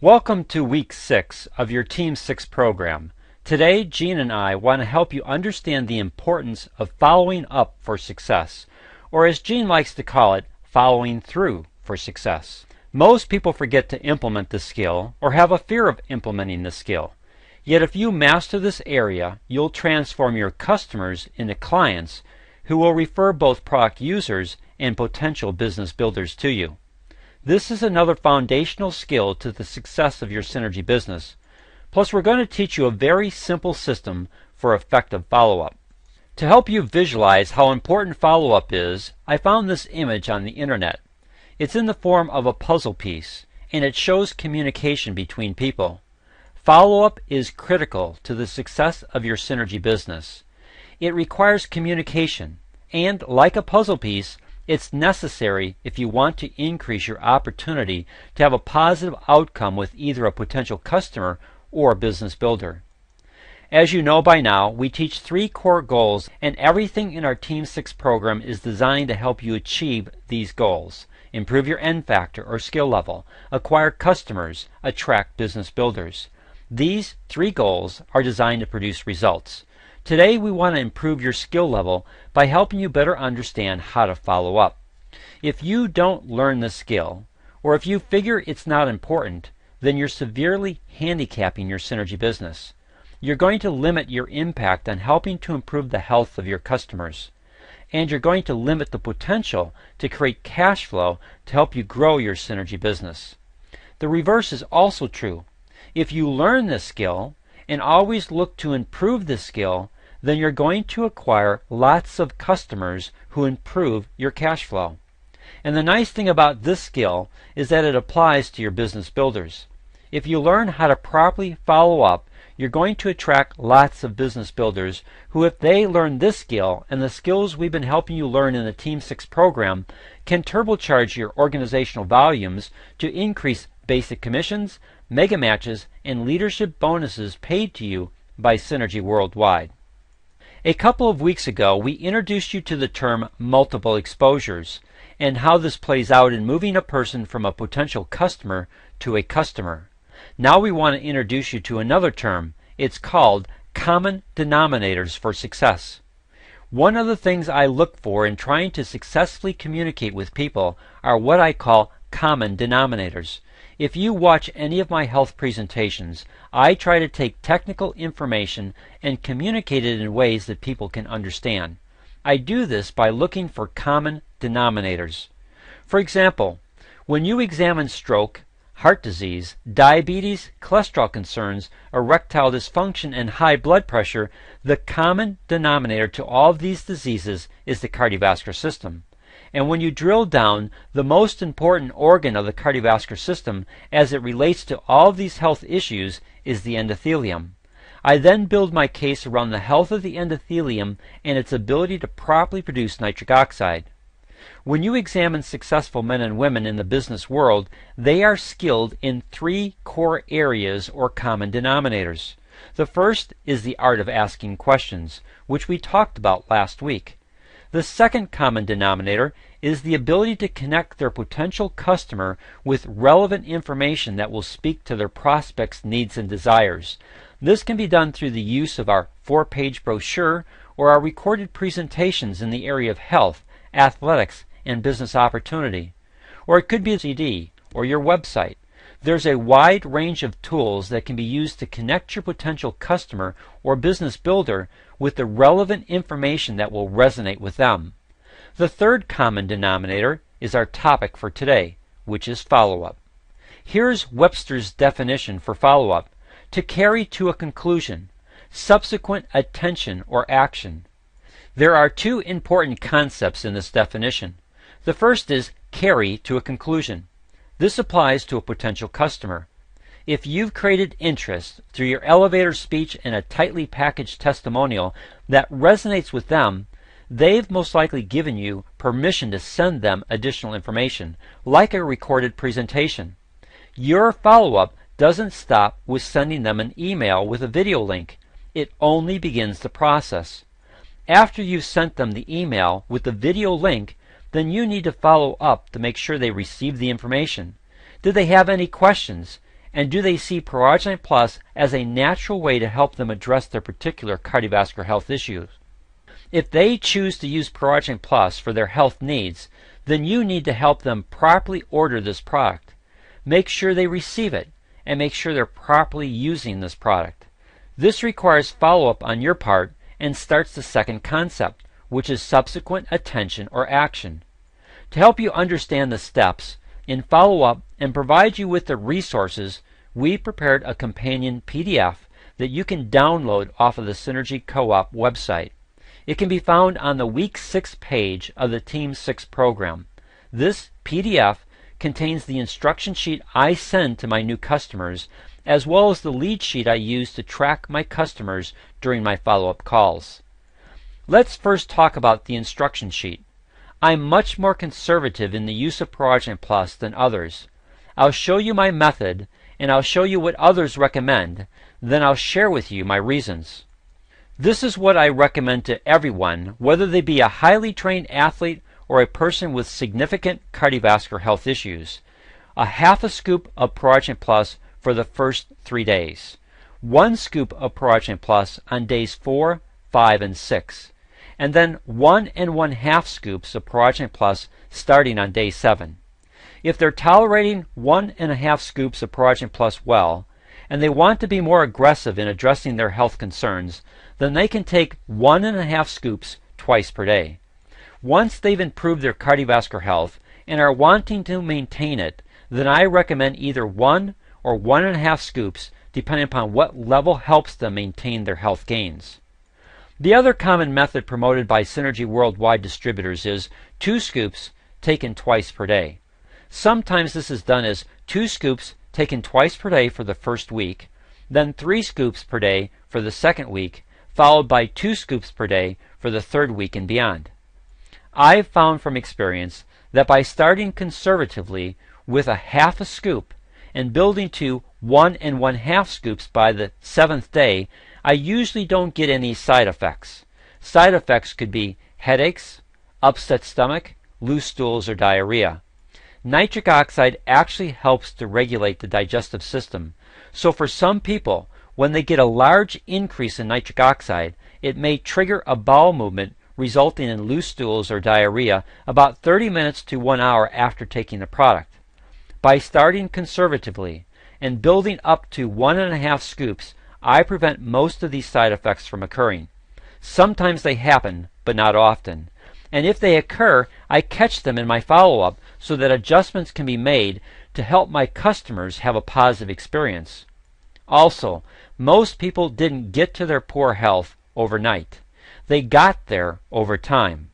Welcome to Week 6 of your Team 6 program. Today, Jean and I want to help you understand the importance of following up for success, or as Jean likes to call it, following through for success. Most people forget to implement the skill or have a fear of implementing the skill. Yet if you master this area, you'll transform your customers into clients who will refer both product users and potential business builders to you. This is another foundational skill to the success of your Synergy business. Plus, we're going to teach you a very simple system for effective follow-up. To help you visualize how important follow-up is, I found this image on the internet. It's in the form of a puzzle piece, and it shows communication between people. Follow-up is critical to the success of your Synergy business. It requires communication, and like a puzzle piece, it's necessary if you want to increase your opportunity to have a positive outcome with either a potential customer or a business builder. As you know by now, we teach 3 core goals, and everything in our Team 6 program is designed to help you achieve these goals. Improve your N factor or skill level, acquire customers, attract business builders. These 3 goals are designed to produce results. Today we want to improve your skill level by helping you better understand how to follow up. If you don't learn the skill, or if you figure it's not important, then you're severely handicapping your Synergy business. You're going to limit your impact on helping to improve the health of your customers. And you're going to limit the potential to create cash flow to help you grow your Synergy business. The reverse is also true. If you learn this skill and always look to improve this skill, then you're going to acquire lots of customers who improve your cash flow. And the nice thing about this skill is that it applies to your business builders. If you learn how to properly follow up, you're going to attract lots of business builders who, if they learn this skill and the skills we've been helping you learn in the Team 6 program, can turbocharge your organizational volumes to increase basic commissions, mega matches, and leadership bonuses paid to you by Synergy worldwide. A couple of weeks ago, we introduced you to the term multiple exposures and how this plays out in moving a person from a potential customer to a customer. Now we want to introduce you to another term. It's called common denominators for success. One of the things I look for in trying to successfully communicate with people are what I call common denominators. If you watch any of my health presentations, I try to take technical information and communicate it in ways that people can understand. I do this by looking for common denominators. For example, when you examine stroke, heart disease, diabetes, cholesterol concerns, erectile dysfunction, and high blood pressure, the common denominator to all of these diseases is the cardiovascular system. And when you drill down, the most important organ of the cardiovascular system as it relates to all of these health issues is the endothelium. I then build my case around the health of the endothelium and its ability to properly produce nitric oxide. When you examine successful men and women in the business world, they are skilled in 3 core areas or common denominators. The first is the art of asking questions, which we talked about last week. The second common denominator is the ability to connect their potential customer with relevant information that will speak to their prospect's needs and desires. This can be done through the use of our 4-page brochure or our recorded presentations in the area of health, athletics, and business opportunity. Or it could be a CD or your website. There's a wide range of tools that can be used to connect your potential customer or business builder with the relevant information that will resonate with them. The third common denominator is our topic for today, which is follow-up. Here's Webster's definition for follow-up: to carry to a conclusion, subsequent attention or action. There are 2 important concepts in this definition. The first is carry to a conclusion. This applies to a potential customer. If you've created interest through your elevator speech and a tightly packaged testimonial that resonates with them, they've most likely given you permission to send them additional information, like a recorded presentation. Your follow-up doesn't stop with sending them an email with a video link. It only begins the process. After you've sent them the email with the video link, then you need to follow up to make sure they receive the information. Did they have any questions? And do they see Progenite Plus as a natural way to help them address their particular cardiovascular health issues? If they choose to use Progenite Plus for their health needs, then you need to help them properly order this product. Make sure they receive it, and make sure they're properly using this product. This requires follow-up on your part and starts the second concept, which is subsequent attention or action. To help you understand the steps in follow-up and provide you with the resources, we prepared a companion PDF that you can download off of the Synergy Co-op website. It can be found on the Week 6 page of the Team 6 program. This PDF contains the instruction sheet I send to my new customers, as well as the lead sheet I use to track my customers during my follow-up calls. Let's first talk about the instruction sheet. I'm much more conservative in the use of Progenite Plus than others. I'll show you my method, and I'll show you what others recommend. Then I'll share with you my reasons. This is what I recommend to everyone, whether they be a highly trained athlete or a person with significant cardiovascular health issues. A half a scoop of Progenite Plus for the first 3 days. 1 scoop of Progenite Plus on days 4, 5, and 6. And then 1 1/2 scoops of Progenite Plus starting on day 7. If they're tolerating 1 1/2 scoops of Progenite Plus well, and they want to be more aggressive in addressing their health concerns, then they can take 1 1/2 scoops twice per day. Once they've improved their cardiovascular health and are wanting to maintain it, then I recommend either 1 or 1 1/2 scoops, depending upon what level helps them maintain their health gains. The other common method promoted by Synergy Worldwide distributors is 2 scoops taken twice per day. Sometimes this is done as 2 scoops taken twice per day for the first week, then 3 scoops per day for the second week, followed by 2 scoops per day for the third week and beyond. I've found from experience that by starting conservatively with a half a scoop and building to 1 1/2 scoops by the 7th day, I usually don't get any side effects. Side effects could be headaches, upset stomach, loose stools, or diarrhea. Nitric oxide actually helps to regulate the digestive system. So for some people, when they get a large increase in nitric oxide, it may trigger a bowel movement resulting in loose stools or diarrhea about 30 minutes to 1 hour after taking the product. By starting conservatively and building up to 1 1/2 scoops, I prevent most of these side effects from occurring. Sometimes they happen, but not often. And if they occur, I catch them in my follow-up so that adjustments can be made to help my customers have a positive experience. Also, most people didn't get to their poor health overnight. They got there over time.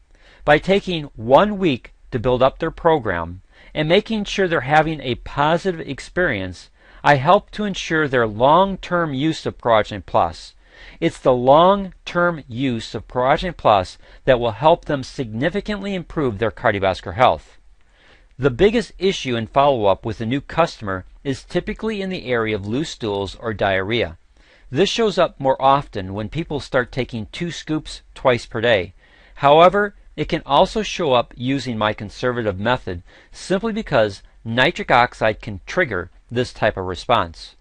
By taking 1 week to build up their program and making sure they're having a positive experience, I help to ensure their long-term use of Progenite Plus. It's the long-term use of Progenite Plus that will help them significantly improve their cardiovascular health. The biggest issue in follow-up with a new customer is typically in the area of loose stools or diarrhea. This shows up more often when people start taking 2 scoops twice per day. However, it can also show up using my conservative method simply because nitric oxide can trigger this type of response.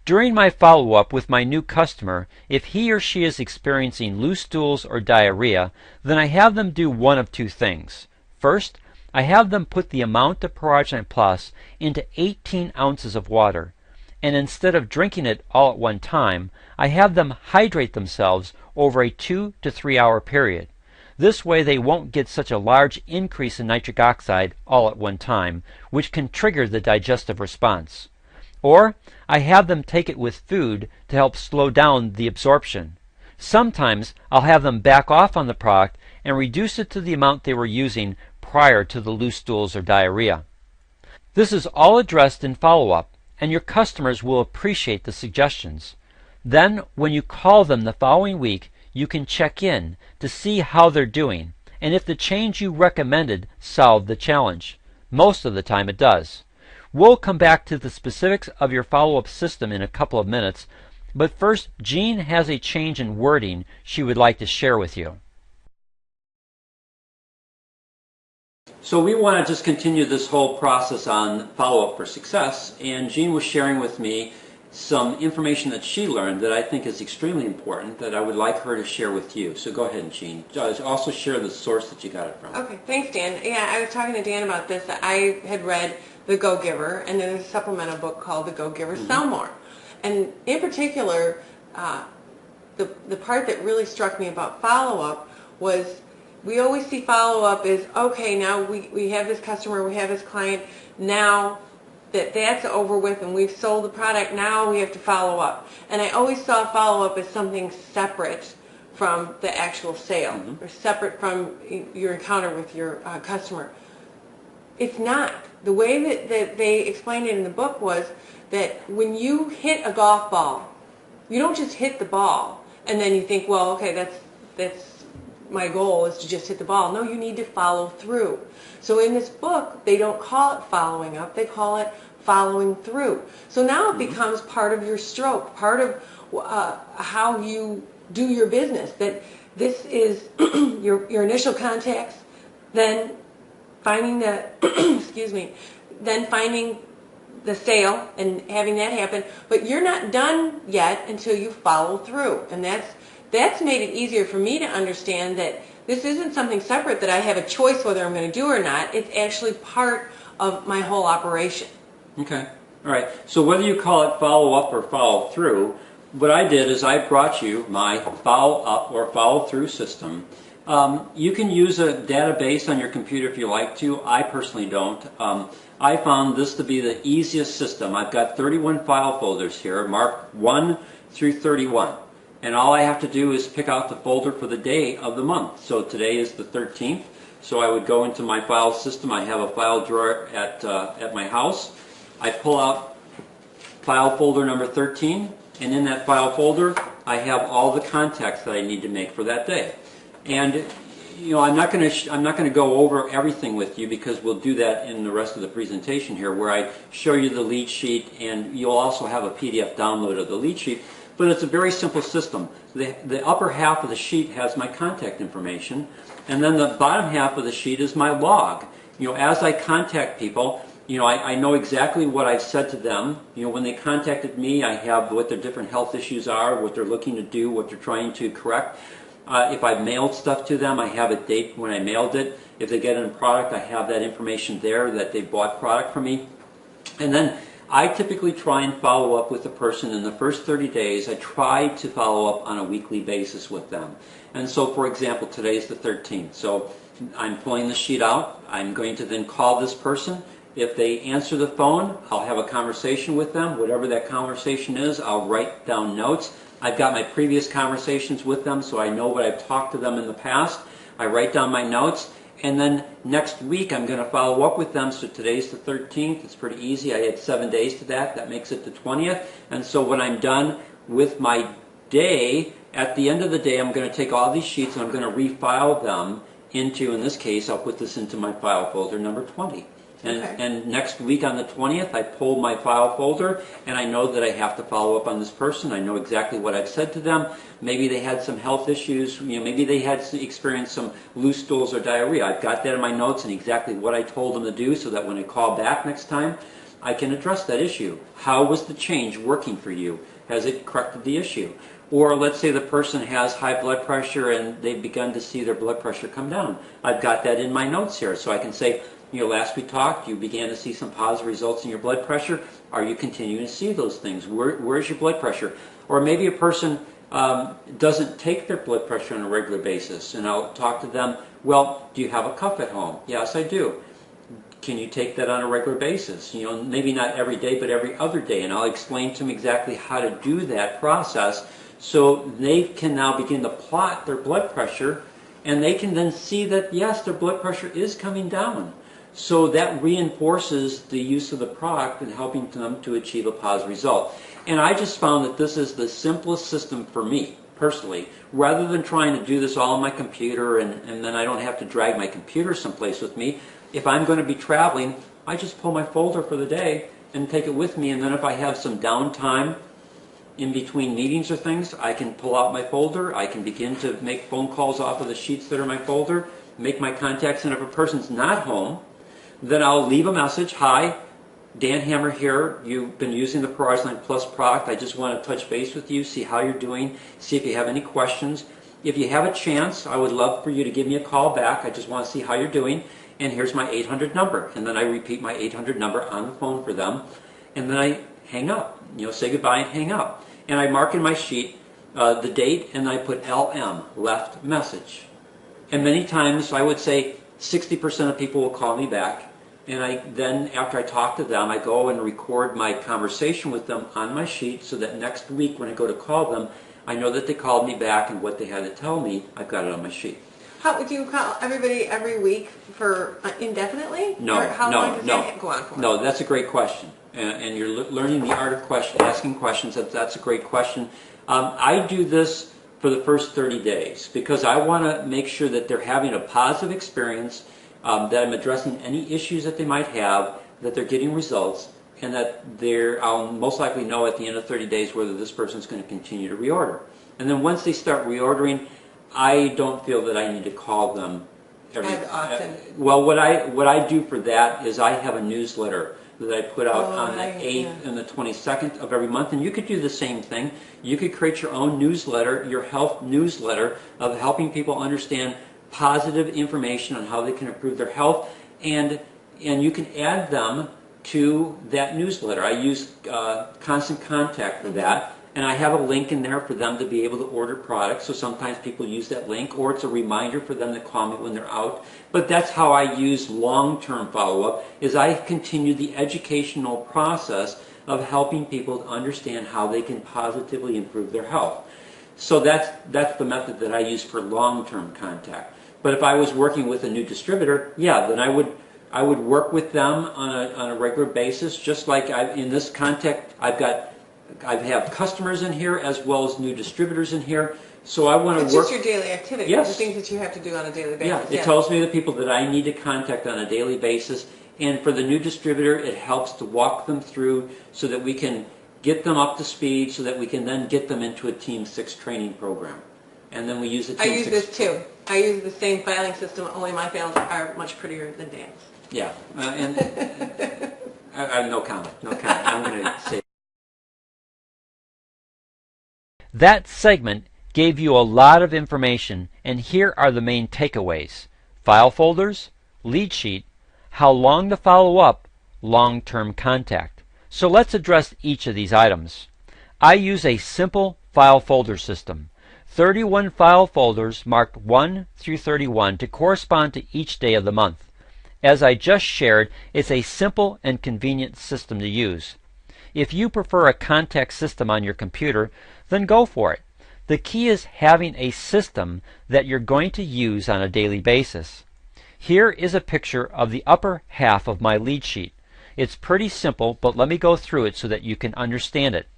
During my follow-up with my new customer, if he or she is experiencing loose stools or diarrhea, then I have them do one of 2 things. First, I have them put the amount of Progenite Plus into 18 ounces of water, and instead of drinking it all at one time, I have them hydrate themselves over a 2 to 3 hour period. This way they won't get such a large increase in nitric oxide all at one time, which can trigger the digestive response. Or I have them take it with food to help slow down the absorption. Sometimes I'll have them back off on the product and reduce it to the amount they were using prior to the loose stools or diarrhea. This is all addressed in follow-up, and your customers will appreciate the suggestions. Then, when you call them the following week, you can check in to see how they're doing and if the change you recommended solved the challenge. Most of the time it does. We'll come back to the specifics of your follow-up system in a couple of minutes, but first, Jean has a change in wording she would like to share with you. So we want to just continue this whole process on follow-up for success, and Jean was sharing with me some information that she learned that I think is extremely important that I would like her to share with you. So go ahead, Jean. Also share the source that you got it from. Okay, thanks, Dan. Yeah, I was talking to Dan about this. I had read The Go-Giver, and there's a supplemental book called The Go-Giver, Sell More. And in particular, the part that really struck me about follow-up was we always see follow-up as, okay, now we have this customer, we have this client, now that's over with and we've sold the product, now we have to follow up. And I always saw follow-up as something separate from the actual sale, or separate from your encounter with your customer. It's not. The way that they explained it in the book was that when you hit a golf ball, you don't just hit the ball and then you think, well, okay, that's my goal is to just hit the ball. No, you need to follow through. So in this book, they don't call it following up, they call it following through. So now it becomes part of your stroke, part of how you do your business, that this is your initial contacts, then finding the, excuse me, then finding the sale and having that happen, but you're not done yet until you follow through. And that's made it easier for me to understand that this isn't something separate that I have a choice whether I'm going to do or not. It's actually part of my whole operation. Okay. All right. So whether you call it follow up or follow through, what I did is I brought you my follow up or follow through system. You can use a database on your computer if you like to. I personally don't. I found this to be the easiest system. I've got 31 file folders here, marked 1 through 31. And all I have to do is pick out the folder for the day of the month. So today is the 13th. So I would go into my file system. I have a file drawer at my house. I pull out file folder number 13, and in that file folder, I have all the contacts that I need to make for that day. And I'm not going to go over everything with you because we'll do that in the rest of the presentation here, where I show you the lead sheet, and you'll also have a PDF download of the lead sheet. But it's a very simple system. The upper half of the sheet has my contact information, and then the bottom half of the sheet is my log. As I contact people, I know exactly what I've said to them. When they contacted me, I have what their different health issues are, what they're looking to do, what they're trying to correct. If I mailed stuff to them, I have a date when I mailed it. If they get a product, I have that information there that they bought product from me. And then I typically try and follow up with the person in the first 30 days. I try to follow up on a weekly basis with them. And so, for example, today is the 13th. So I'm pulling the sheet out. I'm going to then call this person. If they answer the phone, I'll have a conversation with them. Whatever that conversation is, I'll write down notes. I've got my previous conversations with them, so I know what I've talked to them in the past. I write down my notes. And then next week, I'm going to follow up with them. So today's the 13th. It's pretty easy. I had 7 days to that. That makes it the 20th. And so when I'm done with my day, at the end of the day, I'm going to take all these sheets and I'm going to refile them into, in this case, I'll put this into my file folder number 20. And next week on the 20th, I pull my file folder, and I know that I have to follow up on this person. I know exactly what I've said to them. Maybe they had some health issues. Maybe they had experienced some loose stools or diarrhea. I've got that in my notes and exactly what I told them to do so that when I call back next time, I can address that issue. How was the change working for you? Has it corrected the issue? Or let's say the person has high blood pressure and they've begun to see their blood pressure come down. I've got that in my notes here, so I can say, last we talked, you began to see some positive results in your blood pressure. Are you continuing to see those things? Where's your blood pressure? Or maybe a person doesn't take their blood pressure on a regular basis, and I'll talk to them, well, do you have a cuff at home? Yes, I do. Can you take that on a regular basis? Maybe not every day, but every other day, and I'll explain to them exactly how to do that process so they can now begin to plot their blood pressure, and they can then see that, yes, their blood pressure is coming down. So that reinforces the use of the product and helping them to achieve a positive result. And I just found that this is the simplest system for me, personally. Rather than trying to do this all on my computer and then I don't have to drag my computer someplace with me, if I'm going to be traveling, I just pull my folder for the day and take it with me. And then if I have some downtime in between meetings or things, I can pull out my folder. I can begin to make phone calls off of the sheets that are in my folder, make my contacts, and if a person's not home, then I'll leave a message. Hi, Dan Hammer here. You've been using the ProRisline Plus product. I just want to touch base with you, see how you're doing, see if you have any questions. If you have a chance, I would love for you to give me a call back. I just want to see how you're doing. And here's my 800 number. And then I repeat my 800 number on the phone for them. And then I hang up, say goodbye and hang up. And I mark in my sheet the date, and I put LM, left message. And many times I would say 60% of people will call me back. And then after I talk to them, I go and record my conversation with them on my sheet so that next week when I go to call them, I know that they called me back and what they had to tell me, I've got it on my sheet. How would you call everybody every week for indefinitely? No, or how long does that go on for? No, that's a great question. And you're learning the art of asking questions. That's a great question. I do this for the first 30 days because I want to make sure that they're having a positive experience, that I'm addressing any issues that they might have, that they're getting results, and that I'll most likely know at the end of 30 days whether this person's going to continue to reorder. And then once they start reordering, I don't feel that I need to call them as often. Well, what I do for that is I have a newsletter that I put out on the 8th and the 22nd of every month, and you could do the same thing. You could create your own newsletter, your health newsletter of helping people understand positive information on how they can improve their health, and you can add them to that newsletter. I use Constant Contact for that, and I have a link in there for them to be able to order products. So sometimes people use that link, or it's a reminder for them to call me when they're out. But that's how I use long-term follow-up, is I continue the educational process of helping people to understand how they can positively improve their health. So that's the method that I use for long-term contact. But if I was working with a new distributor, then I would work with them on a regular basis, just like in this contact, I have customers in here as well as new distributors in here. So I want to work. It's just your daily activity, yes. The things that you have to do on a daily basis. Yeah, it tells me the people that I need to contact on a daily basis. And for the new distributor, it helps to walk them through so that we can get them up to speed so that we can then get them into a Team 6 training program. And then we use the Team 6. I use this too. I use the same filing system, only my files are much prettier than Dan's. Yeah, and I have no comment. I'm going to say. That segment gave you a lot of information, and here are the main takeaways. File folders, lead sheet, how long to follow up, long-term contact. So let's address each of these items. I use a simple file folder system. 31 file folders marked 1 through 31 to correspond to each day of the month. As I just shared, it's a simple and convenient system to use. If you prefer a contact system on your computer, then go for it. The key is having a system that you're going to use on a daily basis. Here is a picture of the upper half of my lead sheet. It's pretty simple, but let me go through it so that you can understand it.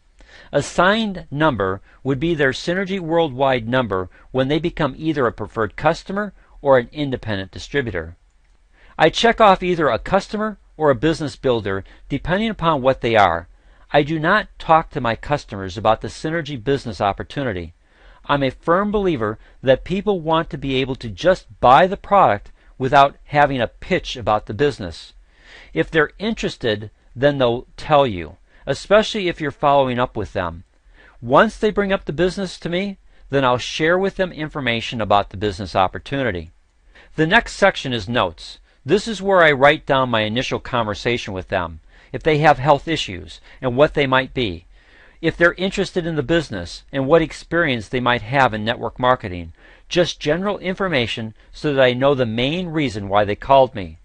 Assigned number would be their Synergy Worldwide number when they become either a preferred customer or an independent distributor. I check off either a customer or a business builder depending upon what they are. I do not talk to my customers about the Synergy business opportunity. I'm a firm believer that people want to be able to just buy the product without having a pitch about the business. If they're interested, then they'll tell you, especially if you're following up with them. Once they bring up the business to me, then I'll share with them information about the business opportunity. The next section is notes. This is where I write down my initial conversation with them, if they have health issues and what they might be, if they're interested in the business and what experience they might have in network marketing, just general information so that I know the main reason why they called me.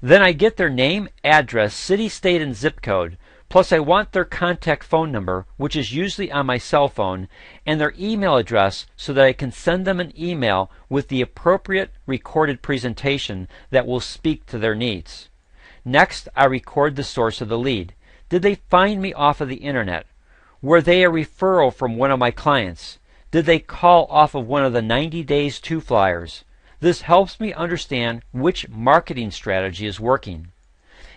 Then I get their name, address, city, state, and zip code, plus I want their contact phone number, which is usually on my cell phone, and their email address so that I can send them an email with the appropriate recorded presentation that will speak to their needs. Next, I record the source of the lead. Did they find me off of the internet? Were they a referral from one of my clients? Did they call off of one of the 90 Days 2 flyers? This helps me understand which marketing strategy is working.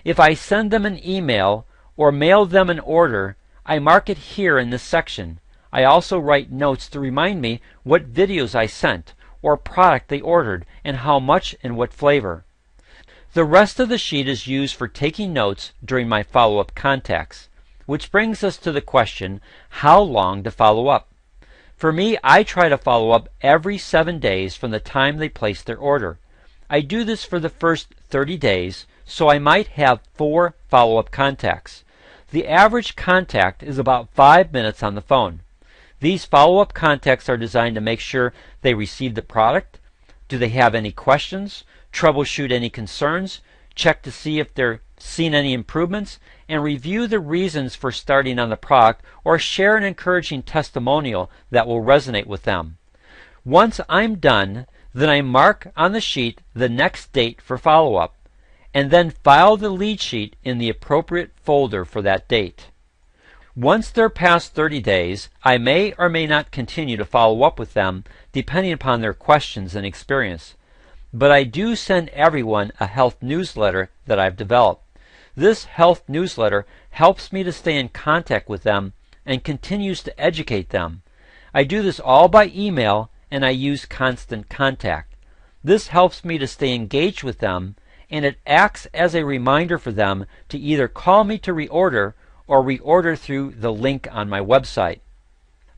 If I send them an email or mail them an order, I mark it here in this section. I also write notes to remind me what videos I sent, or product they ordered and how much and what flavor. The rest of the sheet is used for taking notes during my follow-up contacts, which brings us to the question, how long to follow up? For me, I try to follow up every 7 days from the time they place their order. I do this for the first 30 days, so I might have 4 follow-up contacts. The average contact is about 5 minutes on the phone. These follow-up contacts are designed to make sure they receive the product. Do they have any questions? Troubleshoot any concerns? Check to see if they're seen any improvements? And review the reasons for starting on the product, or share an encouraging testimonial that will resonate with them. Once I'm done, then I mark on the sheet the next date for follow-up, and then file the lead sheet in the appropriate folder for that date. Once they're past 30 days, I may or may not continue to follow up with them depending upon their questions and experience. But I do send everyone a health newsletter that I've developed. This health newsletter helps me to stay in contact with them and continues to educate them. I do this all by email, and I use constant contact. This helps me to stay engaged with them, and it acts as a reminder for them to either call me to reorder or reorder through the link on my website.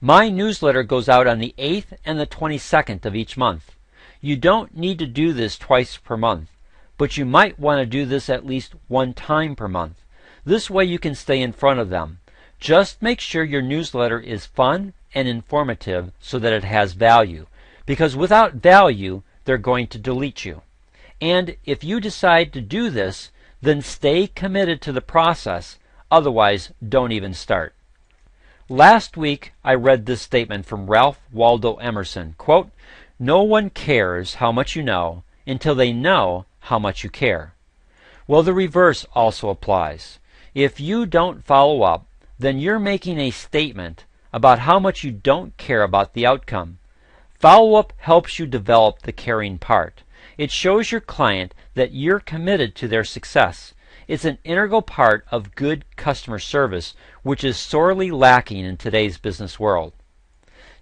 My newsletter goes out on the 8th and the 22nd of each month. You don't need to do this twice per month, but you might want to do this at least 1 time per month. This way you can stay in front of them. Just make sure your newsletter is fun and informative so that it has value, because without value, they're going to delete you. And if you decide to do this, then stay committed to the process. Otherwise, don't even start. Last week, I read this statement from Ralph Waldo Emerson, quote, "No one cares how much you know until they know how much you care." Well, the reverse also applies. If you don't follow up, then you're making a statement about how much you don't care about the outcome. Follow-up helps you develop the caring part. It shows your client that you're committed to their success. It's an integral part of good customer service, which is sorely lacking in today's business world.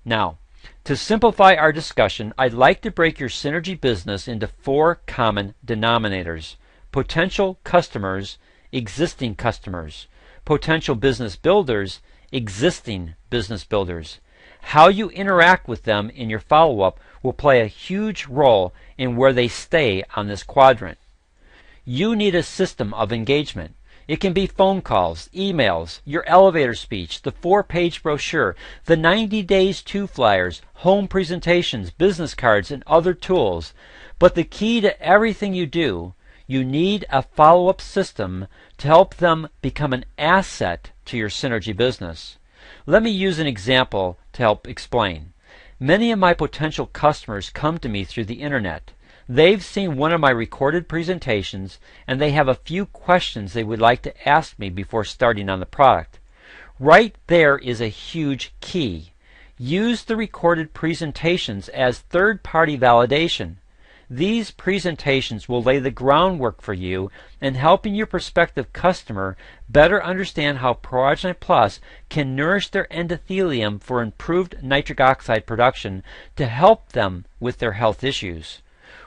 Now, to simplify our discussion, I'd like to break your synergy business into 4 common denominators: potential customers, existing customers, potential business builders, existing business builders. How you interact with them in your follow-up will play a huge role in where they stay on this quadrant. You need a system of engagement. It can be phone calls, emails, your elevator speech, the 4-page brochure, the 90 Days to flyers, home presentations, business cards, and other tools. But the key to everything you do, you need a follow-up system to help them become an asset to your synergy business. Let me use an example to help explain. Many of my potential customers come to me through the internet. They've seen one of my recorded presentations, and they have a few questions they would like to ask me before starting on the product. Right there is a huge key. Use the recorded presentations as third-party validation. These presentations will lay the groundwork for you in helping your prospective customer better understand how Proagenite Plus can nourish their endothelium for improved nitric oxide production to help them with their health issues.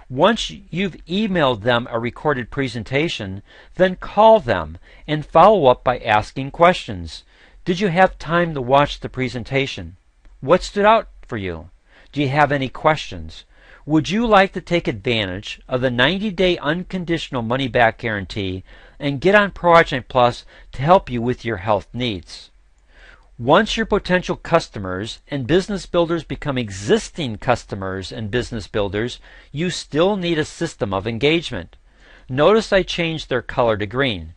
Once you've emailed them a recorded presentation, then call them and follow up by asking questions. Did you have time to watch the presentation? What stood out for you? Do you have any questions? Would you like to take advantage of the 90-day unconditional money-back guarantee and get on Proagenite Plus to help you with your health needs? Once your potential customers and business builders become existing customers and business builders, you still need a system of engagement. Notice I changed their color to green.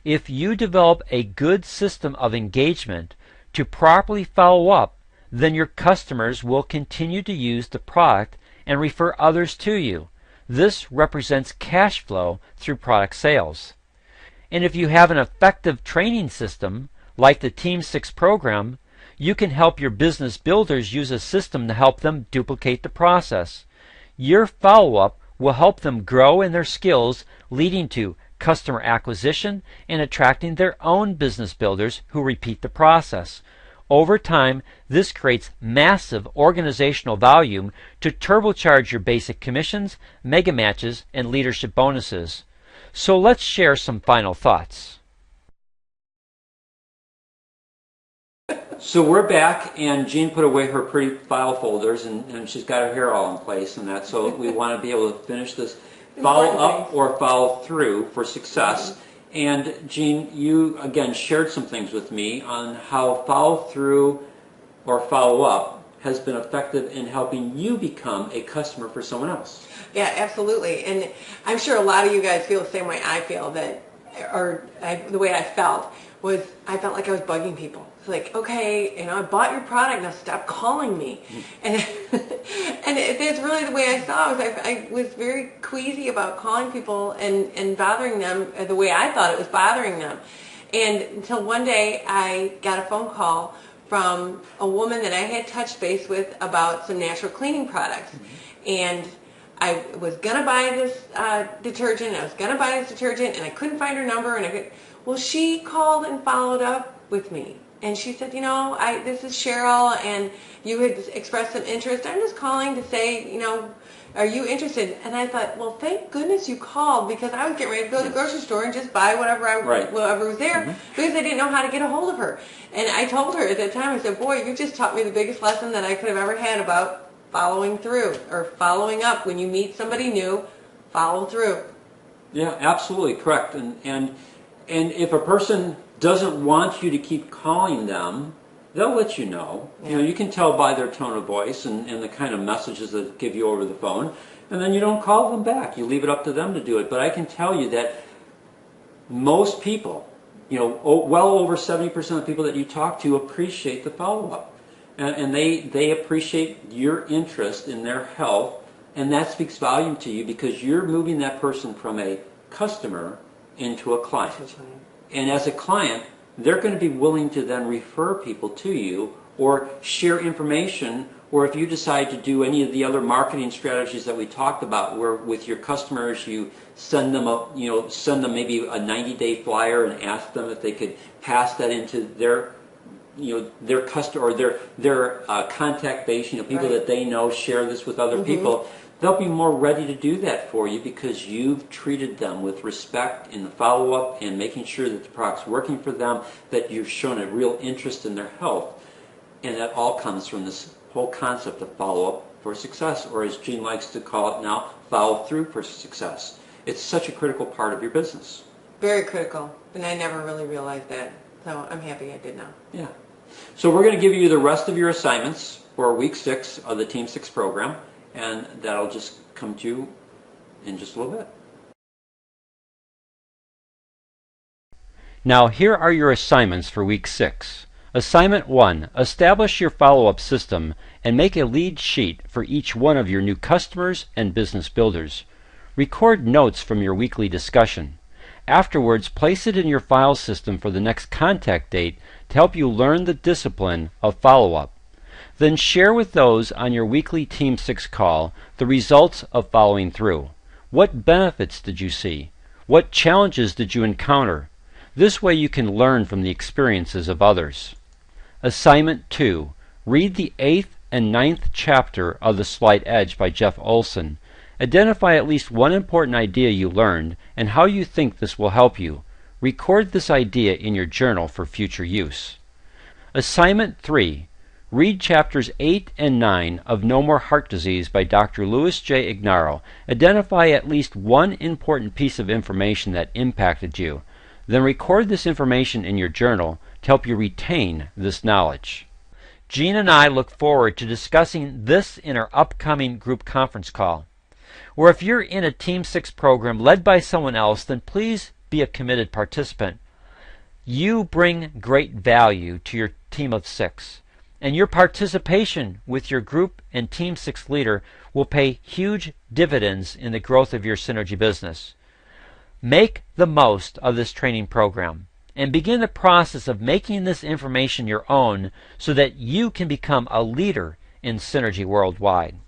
If you develop a good system of engagement to properly follow up, then your customers will continue to use the product and refer others to you. This represents cash flow through product sales. And if you have an effective training system, like the Team 6 program, you can help your business builders use a system to help them duplicate the process. Your follow-up will help them grow in their skills, leading to customer acquisition and attracting their own business builders who repeat the process. Over time, this creates massive organizational volume to turbocharge your basic commissions, mega matches, and leadership bonuses. So let's share some final thoughts. So we're back, and Jean put away her pretty file folders, and she's got her hair all in place and that, so we want to be able to finish this follow up or follow through for success. And Jean, you again shared some things with me on how follow through or follow up has been effective in helping you become a customer for someone else. Yeah, absolutely. And I'm sure a lot of you guys feel the same way I feel, the way I felt was I felt like I was bugging people. It's like, okay, I bought your product, now stop calling me. And that's really the way I saw it. I was very queasy about calling people and bothering them the way I thought it was bothering them. And until one day I got a phone call from a woman that I had touched base with about some natural cleaning products. And I was going to buy this detergent, and I couldn't find her number. Well, she called and followed up with me. And she said, this is Cheryl, and you had expressed some interest. I'm just calling to say, are you interested? And I thought, well, thank goodness you called, because I was getting ready to go to the grocery store and just buy whatever was there, because I didn't know how to get a hold of her. And I told her at that time, I said, boy, you just taught me the biggest lesson that I could have ever had about following through or following up. When you meet somebody new, follow through. Yeah, absolutely correct. And if a person doesn't want you to keep calling them, they'll let you know. Yeah. You can tell by their tone of voice and the kind of messages that they give you over the phone, and then you don't call them back. You leave it up to them to do it. But I can tell you that most people, well over 70% of the people that you talk to appreciate the follow-up. And they appreciate your interest in their health, and that speaks volume to you, because you're moving that person from a customer into a client. And as a client, they're going to be willing to then refer people to you or share information, or if you decide to do any of the other marketing strategies that we talked about, where with your customers you send them maybe a 90-day flyer and ask them if they could pass that into their customer or their contact base, people that they know, share this with other people. They'll be more ready to do that for you, because you've treated them with respect in the follow-up and making sure that the product's working for them, that you've shown a real interest in their health. And that all comes from this whole concept of follow-up for success, or as Jean likes to call it now, follow through for success. It's such a critical part of your business. Very critical, and I never really realized that. So I'm happy I did now. Yeah. So we're going to give you the rest of your assignments for week 6 of the Team 6 program. And that'll just come to you in just a little bit. Now here are your assignments for week 6. Assignment 1. Establish your follow-up system and make a lead sheet for each one of your new customers and business builders. Record notes from your weekly discussion. Afterwards, place it in your file system for the next contact date to help you learn the discipline of follow-up. Then share with those on your weekly Team 6 call the results of following through. What benefits did you see? What challenges did you encounter? This way you can learn from the experiences of others. Assignment 2. Read the 8th and 9th chapter of The Slight Edge by Jeff Olson. Identify at least one important idea you learned and how you think this will help you. Record this idea in your journal for future use. Assignment 3. Read chapters 8 and 9 of No More Heart Disease by Dr. Louis J. Ignarro. Identify at least one important piece of information that impacted you. Then record this information in your journal to help you retain this knowledge. Jean and I look forward to discussing this in our upcoming group conference call. Or if you're in a Team 6 program led by someone else, then please be a committed participant. You bring great value to your team of 6. And your participation with your group and Team 6 leader will pay huge dividends in the growth of your Synergy business. Make the most of this training program and begin the process of making this information your own so that you can become a leader in Synergy worldwide.